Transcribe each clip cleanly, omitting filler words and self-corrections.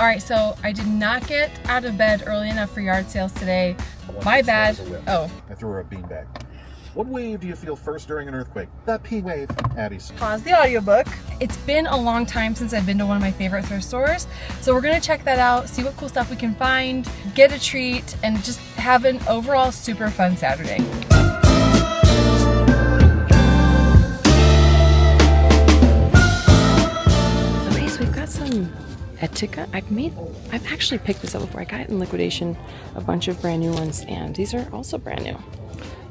All right, so I did not get out of bed early enough for yard sales today. My bad. Oh. I threw her a beanbag. What wave do you feel first during an earthquake? The P wave. Abby's. Pause the audiobook. It's been a long time since I've been to one of my favorite thrift stores. So we're gonna check that out, see what cool stuff we can find, get a treat, and just have an overall super fun Saturday. Okay, so we've got some Athleta. I've actually picked this up before. I got it in liquidation, a bunch of brand new ones, and these are also brand new.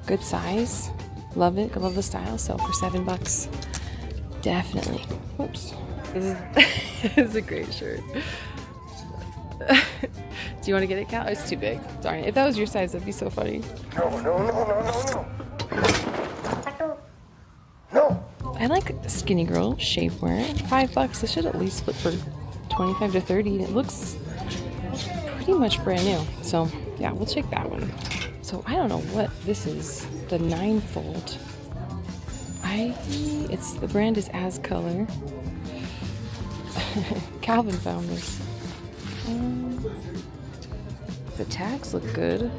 Good size, love it, love the style. So for $7, definitely. Whoops, this is a great shirt. Do you want to get it, Cal? It's too big. Darn it. If that was your size, that'd be so funny. No. I like skinny girl shapewear. $5. This should at least flip for 25 to 30. And it looks pretty much brand new. So yeah, we'll check that one. So I don't know what this is. The 9-fold. The brand is As Color. Calvin found this. The tags look good.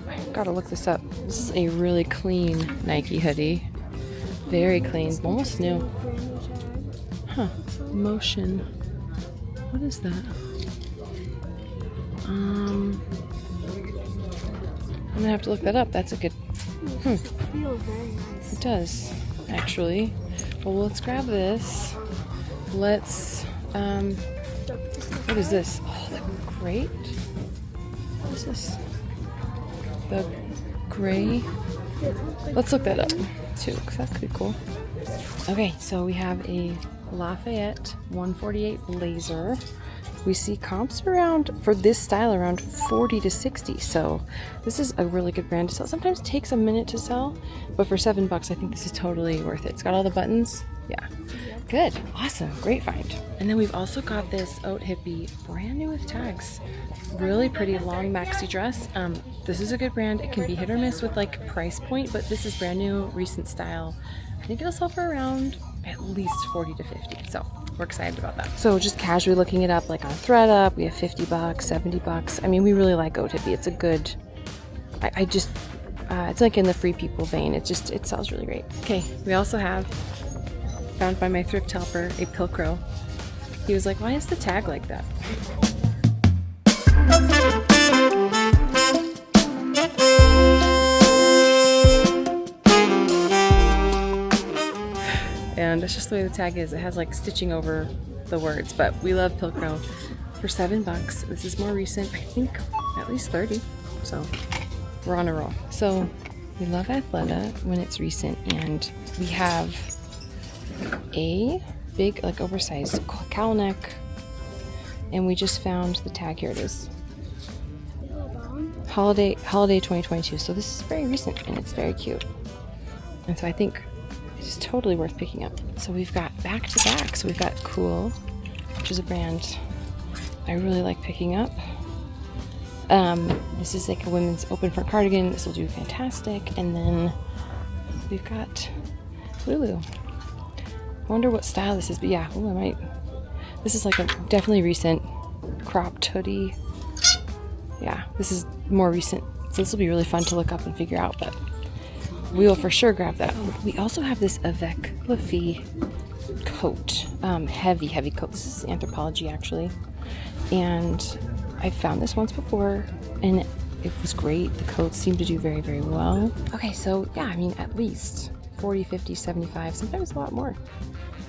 I gotta look this up. This is a really clean Nike hoodie. Very clean, almost new. Huh? Motion. What is that? I'm gonna have to look that up. That's a good. It feels very nice. It does, actually. Well, let's grab this. Let's. What is this? Oh, the great. What is this? The gray. Let's look that up too, because that could be cool. Okay, so we have a Lafayette 148 blazer. We see comps around, for this style, around 40 to 60. So this is a really good brand to sell. Sometimes it takes a minute to sell, but for $7, I think this is totally worth it. It's got all the buttons. Yeah. Good. Awesome. Great find. And then we've also got this Haute Hippie, brand new with tags. Really pretty long maxi dress. This is a good brand. It can be hit or miss with like price point, but this is brand new, recent style. I think it'll sell for around at least 40 to 50. So we're excited about that. So just casually looking it up, like on ThredUp, we have $50, $70. I mean, we really like Haute Hippie. It's a good, it's like in the free people vein. It sells really great. Okay, we also have, found by my thrift helper, a Pilcro. He was like, why is the tag like that? And that's just the way the tag is. It has like stitching over the words, but we love Pilcro. For $7, this is more recent, I think at least 30. So we're on a roll. So we love Athleta when it's recent, and we have a big, like oversized cowl neck, and we just found the tag. Here it is. Holiday 2022. So this is very recent and it's very cute. And so I think it's totally worth picking up. So we've got back to back. So we've got Cool, which is a brand I really like picking up. This is like a women's open front cardigan. This will do fantastic. And then we've got Lulu. I wonder what style this is, but yeah, ooh, I might. This is like a definitely recent cropped hoodie. Yeah, this is more recent. So this will be really fun to look up and figure out, but we will for sure grab that. We also have this Avec La Fille coat. Heavy coat. This is Anthropologie, actually. And I found this once before, and it was great. The coats seem to do very, very well. Okay, so yeah, I mean, at least 40, 50, 75, sometimes a lot more.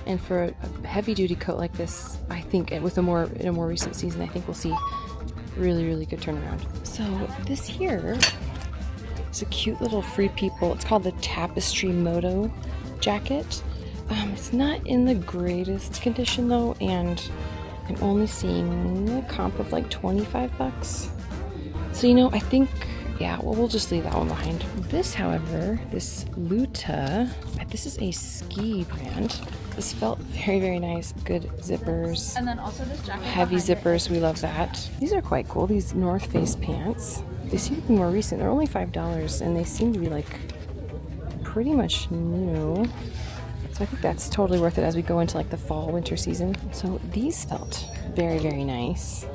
And for a heavy-duty coat like this, I think with in a more recent season, I think we'll see really, really good turnaround. So this here is a cute little Free People. It's called the Tapestry Moto jacket. It's not in the greatest condition though, and I'm only seeing a comp of like $25. So I think, yeah, well, we'll just leave that one behind. This, however, this Luta, this is a ski brand. This felt very, very nice. Good zippers. And then also this jacket. Heavy zippers, we love that. These are quite cool. These North Face pants. They seem to be more recent. They're only $5, and they seem to be like pretty much new. So I think that's totally worth it as we go into like the fall winter season. So these felt very, very nice.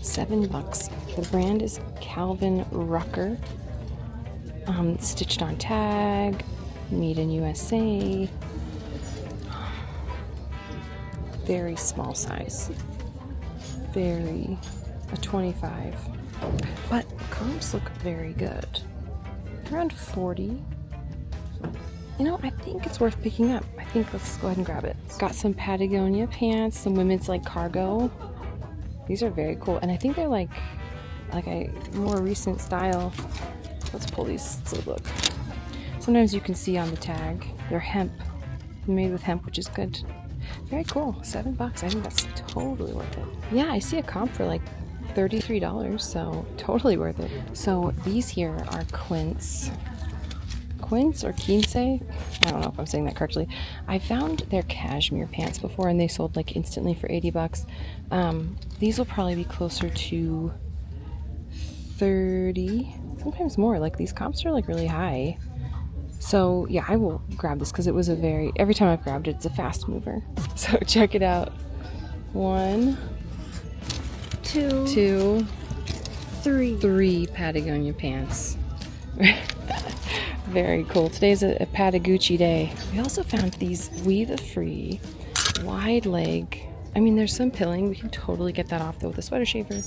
$7. The brand is Calvin Rucker. Stitched on tag, made in USA. Very small size. A 25. But comps look very good. Around 40. You know, I think it's worth picking up. I think let's go ahead and grab it. Got some Patagonia pants, some women's like cargo. These are very cool, and I think they're like a more recent style. Let's pull these. Let's look. Sometimes you can see on the tag they're hemp, made with hemp, which is good. Very cool. $7. I think that's totally worth it. Yeah, I see a comp for like $33, so totally worth it. So these here are quince or quince. I don't know if I'm saying that correctly. I found their cashmere pants before and they sold like instantly for $80. These will probably be closer to 30, sometimes more. Like these comps are like really high. So yeah, I will grab this because it was every time I've grabbed it, it's a fast mover. So check it out. 1, 2, 3 Patagonia pants. Very cool. Today's a Patagucci day. We also found these We the Free wide leg. I mean, there's some pilling. We can totally get that off though with a sweater shaver.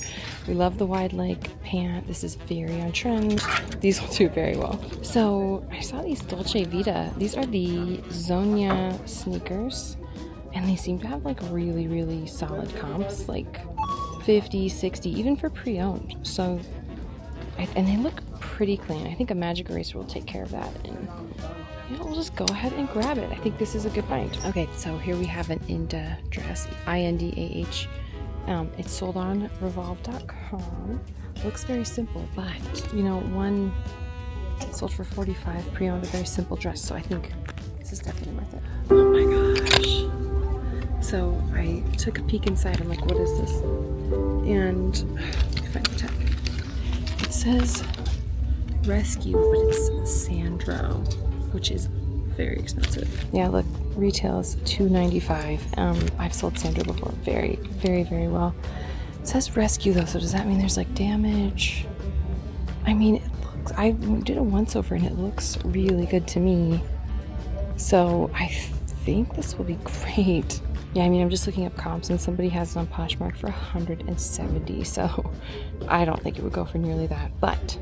We love the wide leg pant. This is very on trend. These will do very well. So I saw these Dolce Vita. These are the Zonia sneakers. And they seem to have like really, really solid comps. Like 50, 60, even for pre-owned. So, and they look pretty clean. I think a magic eraser will take care of that. And you know, we'll just go ahead and grab it. I think this is a good find. Okay, so here we have an Indah dress, INDAH. It's sold on revolve.com. Looks very simple, but you know, one sold for $45, pre-owned, a very simple dress. So I think this is definitely worth it. Oh my gosh. So I took a peek inside. I'm like, what is this? And let me find the tag. It says Rescue, but it's Sandro, which is very expensive. Yeah, look, retail is $2.95. I've sold Sandro before very, very, very well. It says Rescue though, so does that mean there's like damage? I mean, it looks, I did a once over and it looks really good to me. So I think this will be great. Yeah, I mean, I'm just looking up comps and somebody has it on Poshmark for $170, so I don't think it would go for nearly that, but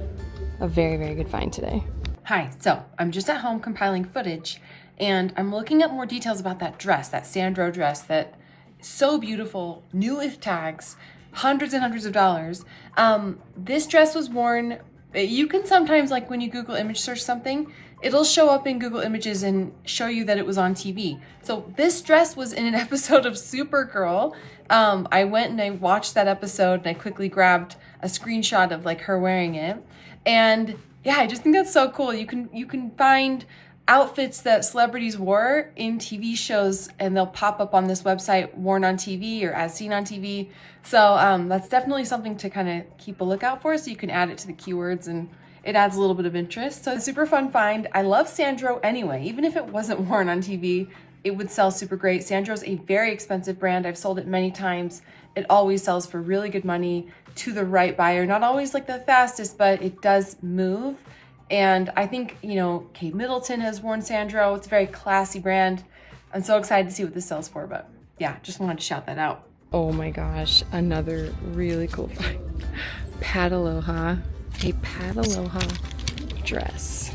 a very, very good find today. Hi, so I'm just at home compiling footage and I'm looking up more details about that dress, that Sandro dress that is so beautiful, new with tags, hundreds and hundreds of dollars. This dress was worn, you can sometimes, like when you Google image search something, it'll show up in Google Images and show you that it was on TV. So this dress was in an episode of Supergirl. I went and I watched that episode and I quickly grabbed a screenshot of like her wearing it. And yeah, I just think that's so cool. You can find outfits that celebrities wore in TV shows and they'll pop up on this website, worn on TV or as seen on TV. So that's definitely something to kind of keep a lookout for, so you can add it to the keywords and it adds a little bit of interest. So super fun find. I love Sandro anyway. Even if it wasn't worn on TV, it would sell super great. Sandro's a very expensive brand. I've sold it many times. It always sells for really good money to the right buyer. Not always like the fastest, but it does move. And I think, you know, Kate Middleton has worn Sandro. It's a very classy brand. I'm so excited to see what this sells for, but yeah, just wanted to shout that out. Oh my gosh, another really cool find. Pataloha, a Pataloha dress.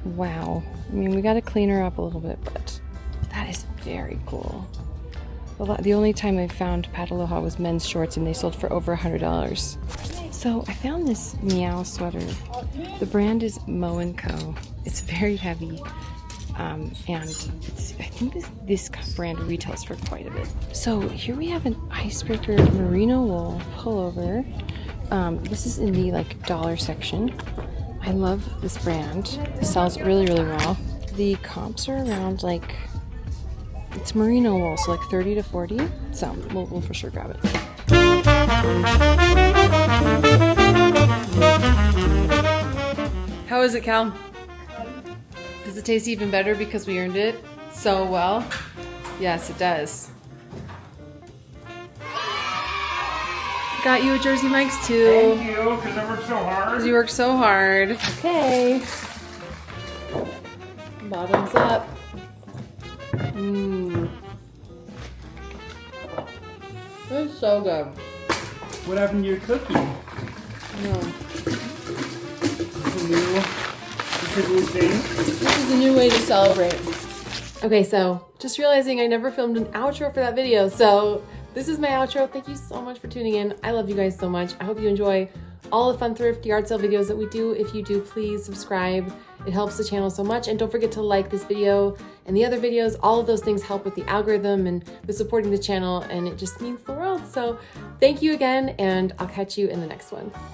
Wow. I mean, we got to clean her up a little bit, but that is very cool. The only time I found Pataloha was men's shorts and they sold for over $100. So I found this Meow sweater. The brand is Mo & Co. It's very heavy. And I think this brand retails for quite a bit. So here we have an icebreaker merino wool pullover. This is in the like dollar section. I love this brand. It sells really, really well. The comps are around like, it's merino wool, so like 30 to 40. So we'll for sure grab it. How is it, Cal? Does it taste even better because we earned it? so well. Yes, it does. Got you a jersey, Mike's too. Thank you, because I worked so hard. Because you worked so hard. Okay. Bottoms up. Mmm. This is so good. What happened to your cookie? No. It's a new thing. This is a new way to celebrate. Okay, so just realizing I never filmed an outro for that video, so this is my outro. Thank you so much for tuning in. I love you guys so much. I hope you enjoy all the fun thrift yard sale videos that we do. If you do, please subscribe. It helps the channel so much. And don't forget to like this video and the other videos. All of those things help with the algorithm and with supporting the channel, and it just means the world. So thank you again, and I'll catch you in the next one.